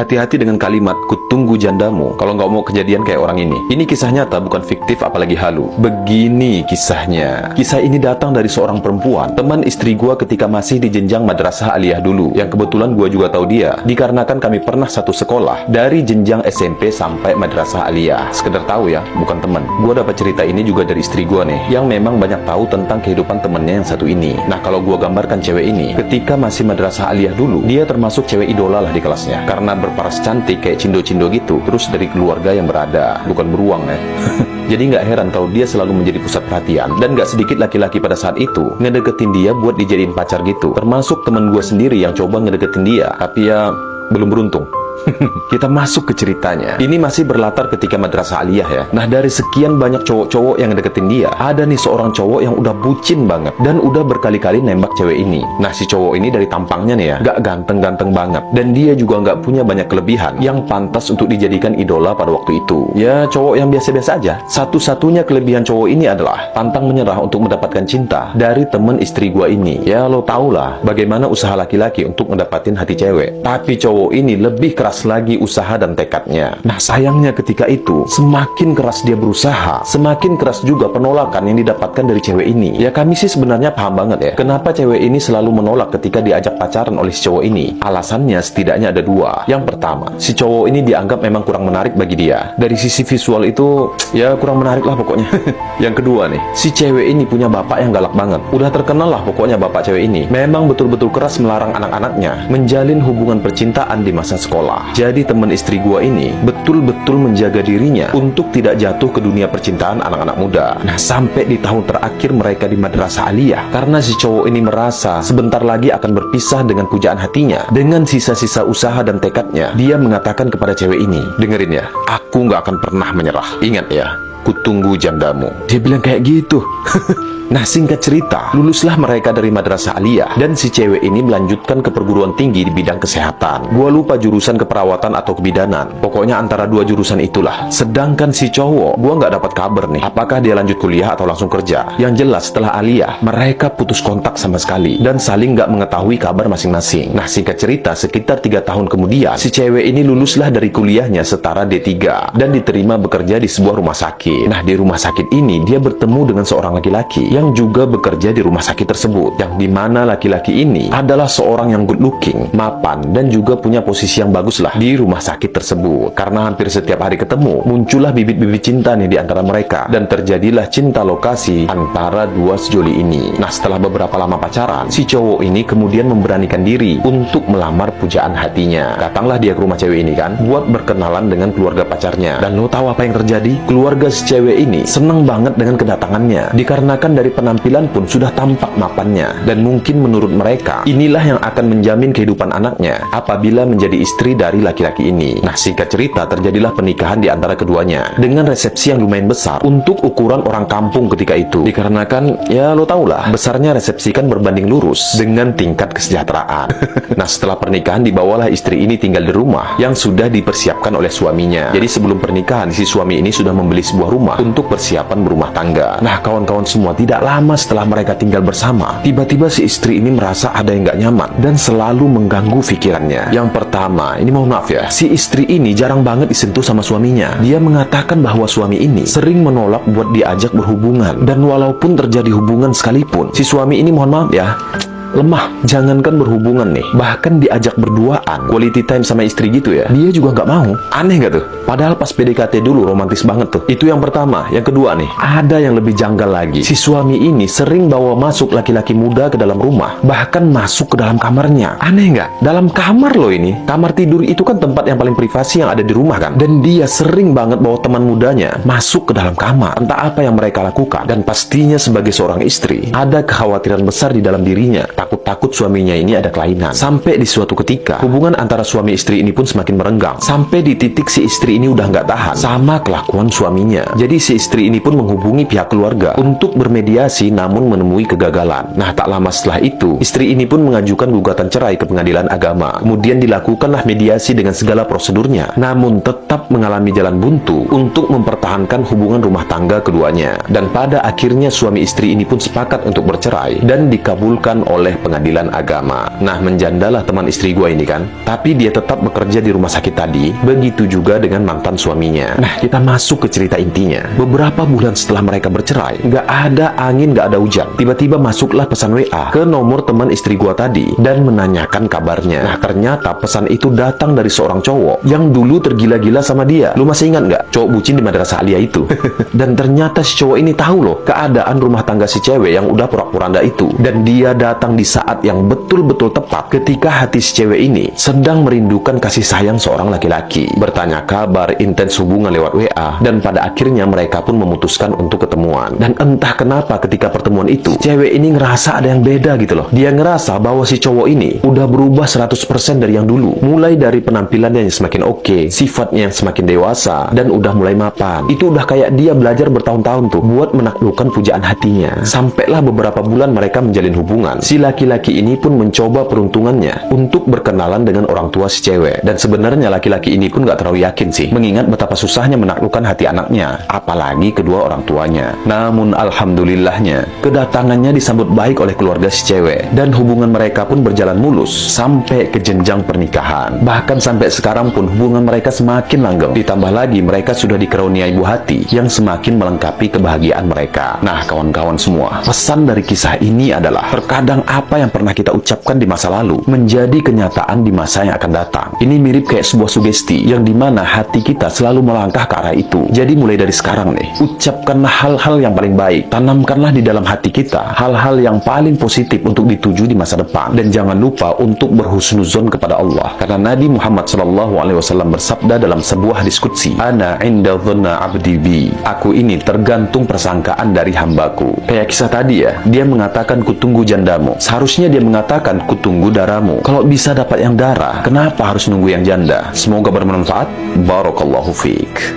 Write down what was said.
Hati-hati dengan kalimat "kutunggu jandamu" kalau nggak mau kejadian kayak orang ini. Ini kisah nyata, bukan fiktif apalagi halu. Begini kisahnya. Kisah ini datang dari seorang perempuan, teman istri gua ketika masih di jenjang madrasah aliyah dulu. Yang kebetulan gua juga tahu dia, dikarenakan kami pernah satu sekolah dari jenjang SMP sampai madrasah aliyah. Sekedar tahu ya, bukan teman. Gua dapat cerita ini juga dari istri gua nih, yang memang banyak tahu tentang kehidupan temennya yang satu ini. Nah, kalau gua gambarkan cewek ini, ketika masih madrasah aliyah dulu, dia termasuk cewek idola lah di kelasnya, karena berparas cantik kayak cindo-cindo gitu, terus dari keluarga yang berada, bukan beruang ya. Jadi nggak heran kalau dia selalu menjadi pusat perhatian, dan nggak sedikit laki-laki pada saat itu ngedeketin dia buat dijadiin pacar gitu. Termasuk temen gue sendiri yang coba ngedeketin dia, tapi ya belum beruntung. Kita masuk ke ceritanya. Ini masih berlatar ketika madrasah aliyah ya. Nah, dari sekian banyak cowok-cowok yang deketin dia, ada nih seorang cowok yang udah bucin banget dan udah berkali-kali nembak cewek ini. Nah, si cowok ini dari tampangnya nih ya, gak ganteng-ganteng banget, dan dia juga gak punya banyak kelebihan yang pantas untuk dijadikan idola pada waktu itu. Ya, cowok yang biasa-biasa aja. Satu-satunya kelebihan cowok ini adalah pantang menyerah untuk mendapatkan cinta dari temen istri gua ini. Ya, lo tau lah bagaimana usaha laki-laki untuk mendapatkan hati cewek. Tapi cowok ini lebih keras lagi usaha dan tekadnya. Nah, sayangnya ketika itu, semakin keras dia berusaha, semakin keras juga penolakan yang didapatkan dari cewek ini. Ya, kami sih sebenarnya paham banget ya, kenapa cewek ini selalu menolak ketika diajak pacaran oleh si cowok ini. Alasannya setidaknya ada dua. Yang pertama, si cowok ini dianggap memang kurang menarik bagi dia. Dari sisi visual itu, ya kurang menarik lah pokoknya. Yang kedua nih, si cewek ini punya bapak yang galak banget. Udah terkenal lah pokoknya bapak cewek ini. Memang betul-betul keras melarang anak-anaknya menjalin hubungan percintaan di masa sekolah. Jadi teman istri gua ini betul-betul menjaga dirinya untuk tidak jatuh ke dunia percintaan anak-anak muda. Nah, sampai di tahun terakhir mereka di madrasah aliyah, karena si cowok ini merasa sebentar lagi akan berpisah dengan pujaan hatinya, dengan sisa-sisa usaha dan tekadnya, dia mengatakan kepada cewek ini, dengerin ya, aku nggak akan pernah menyerah. Ingat ya, kutunggu jandamu. Dia bilang kayak gitu. Nah, singkat cerita, luluslah mereka dari madrasah aliyah, dan si cewek ini melanjutkan ke perguruan tinggi di bidang kesehatan. Gua lupa jurusan keperawatan atau kebidanan. Pokoknya antara dua jurusan itulah. Sedangkan si cowok, gua nggak dapat kabar nih, apakah dia lanjut kuliah atau langsung kerja. Yang jelas setelah aliyah, mereka putus kontak sama sekali, dan saling nggak mengetahui kabar masing-masing. Nah, singkat cerita, sekitar 3 tahun kemudian, si cewek ini luluslah dari kuliahnya setara D3, dan diterima bekerja di sebuah rumah sakit. Nah, di rumah sakit ini, dia bertemu dengan seorang laki-laki yang juga bekerja di rumah sakit tersebut, yang dimana laki-laki ini adalah seorang yang good looking, mapan, dan juga punya posisi yang bagus lah di rumah sakit tersebut. Karena hampir setiap hari ketemu, muncullah bibit-bibit cinta nih di antara mereka, dan terjadilah cinta lokasi antara dua sejoli ini. Nah, setelah beberapa lama pacaran, si cowok ini kemudian memberanikan diri untuk melamar pujaan hatinya. Datanglah dia ke rumah cewek ini kan, buat berkenalan dengan keluarga pacarnya. Dan lo tahu apa yang terjadi? Keluarga si cewek ini seneng banget dengan kedatangannya, dikarenakan dari penampilan pun sudah tampak mapannya, dan mungkin menurut mereka inilah yang akan menjamin kehidupan anaknya apabila menjadi istri dari laki-laki ini. Nah, singkat cerita, terjadilah pernikahan di antara keduanya dengan resepsi yang lumayan besar untuk ukuran orang kampung ketika itu, dikarenakan ya lo tau lah, besarnya resepsi kan berbanding lurus dengan tingkat kesejahteraan. Nah, setelah pernikahan dibawalah istri ini tinggal di rumah yang sudah dipersiapkan oleh suaminya. Jadi sebelum pernikahan, si suami ini sudah membeli sebuah rumah untuk persiapan berumah tangga. Nah, kawan-kawan semua, tidak lama setelah mereka tinggal bersama, tiba-tiba si istri ini merasa ada yang gak nyaman dan selalu mengganggu pikirannya. Yang pertama, ini mohon maaf ya, si istri ini jarang banget disentuh sama suaminya. Dia mengatakan bahwa suami ini sering menolak buat diajak berhubungan, dan walaupun terjadi hubungan sekalipun, si suami ini mohon maaf ya, lemah. Jangankan berhubungan nih, bahkan diajak berduaan, quality time sama istri gitu ya, dia juga nggak mau. Aneh nggak tuh? Padahal pas PDKT dulu romantis banget tuh. Itu yang pertama. Yang kedua nih, ada yang lebih janggal lagi. Si suami ini sering bawa masuk laki-laki muda ke dalam rumah, bahkan masuk ke dalam kamarnya. Aneh nggak? Dalam kamar loh ini. Kamar tidur itu kan tempat yang paling privasi yang ada di rumah kan. Dan dia sering banget bawa teman mudanya masuk ke dalam kamar. Entah apa yang mereka lakukan. Dan pastinya sebagai seorang istri, ada kekhawatiran besar di dalam dirinya. Takut-takut suaminya ini ada kelainan. Sampai di suatu ketika, hubungan antara suami istri ini pun semakin merenggang. Sampai di titik si istri ini udah nggak tahan sama kelakuan suaminya. Jadi si istri ini pun menghubungi pihak keluarga untuk bermediasi, namun menemui kegagalan. Nah, tak lama setelah itu, istri ini pun mengajukan gugatan cerai ke pengadilan agama. Kemudian dilakukanlah mediasi dengan segala prosedurnya, namun tetap mengalami jalan buntu untuk mempertahankan hubungan rumah tangga keduanya. Dan pada akhirnya suami istri ini pun sepakat untuk bercerai, dan dikabulkan oleh oleh pengadilan agama. Nah, menjandalah teman istri gua ini kan, tapi dia tetap bekerja di rumah sakit tadi. Begitu juga dengan mantan suaminya. Nah, kita masuk ke cerita intinya. Beberapa bulan setelah mereka bercerai, nggak ada angin, nggak ada hujan, tiba-tiba masuklah pesan WA ke nomor teman istri gua tadi dan menanyakan kabarnya. Nah, ternyata pesan itu datang dari seorang cowok yang dulu tergila-gila sama dia. Lu masih ingat nggak? Cowok bucin di Madrasah Aliyah itu. Dan ternyata si cowok ini tahu loh keadaan rumah tangga si cewek yang udah pura-puranda itu. Dan dia datang di saat yang betul-betul tepat ketika hati si cewek ini sedang merindukan kasih sayang seorang laki-laki. Bertanya kabar, intens hubungan lewat WA, dan pada akhirnya mereka pun memutuskan untuk ketemuan. Dan entah kenapa ketika pertemuan itu, cewek ini ngerasa ada yang beda gitu loh. Dia ngerasa bahwa si cowok ini udah berubah 100% dari yang dulu. Mulai dari penampilannya yang semakin oke, sifatnya yang semakin dewasa, dan udah mulai mapan. Itu udah kayak dia belajar bertahun-tahun tuh buat menaklukkan pujaan hatinya. Sampailah beberapa bulan mereka menjalin hubungan. Si laki-laki ini pun mencoba peruntungannya untuk berkenalan dengan orang tua si cewek. Dan sebenarnya laki-laki ini pun gak terlalu yakin sih, mengingat betapa susahnya menaklukkan hati anaknya, apalagi kedua orang tuanya. Namun alhamdulillahnya, kedatangannya disambut baik oleh keluarga si cewek, dan hubungan mereka pun berjalan mulus sampai ke jenjang pernikahan. Bahkan sampai sekarang pun hubungan mereka semakin langgeng. Ditambah lagi mereka sudah dikaruniai buah hati yang semakin melengkapi kebahagiaan mereka. Nah, kawan-kawan semua, pesan dari kisah ini adalah terkadang apa yang pernah kita ucapkan di masa lalu menjadi kenyataan di masa yang akan datang. Ini mirip kayak sebuah sugesti yang dimana hati kita selalu melangkah ke arah itu. Jadi mulai dari sekarang nih, ucapkanlah hal-hal yang paling baik, tanamkanlah di dalam hati kita hal-hal yang paling positif untuk dituju di masa depan, dan jangan lupa untuk berhusnuzon kepada Allah. Karena Nabi Muhammad SAW bersabda dalam sebuah diskusi, "Ana inda dhanna abdi bi." Aku ini tergantung persangkaan dari hambaku. Kayak kisah tadi ya, dia mengatakan kutunggu jandamu. Seharusnya dia mengatakan kutunggu daramu. Kalau bisa dapat yang darah, kenapa harus nunggu yang janda? Semoga bermanfaat. Barakallahu fiik.